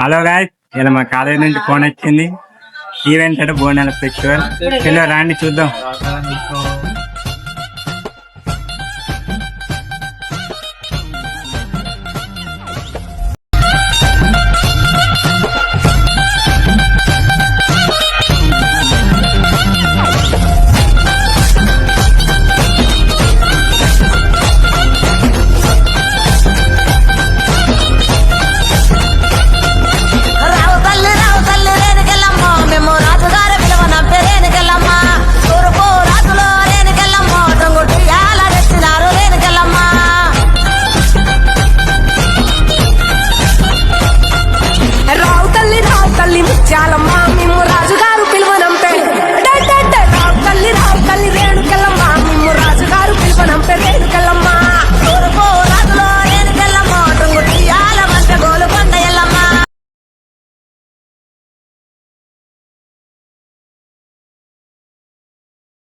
Hello guys, ఇలా మా college నుంచి ఫోన్ వచ్చింది. ఈవెంట్ అంటే బోనాల ఫెస్టివల్. ఇలా రాండి చూద్దాం. రావు తల్లి ముత్యాలమ్మ మేము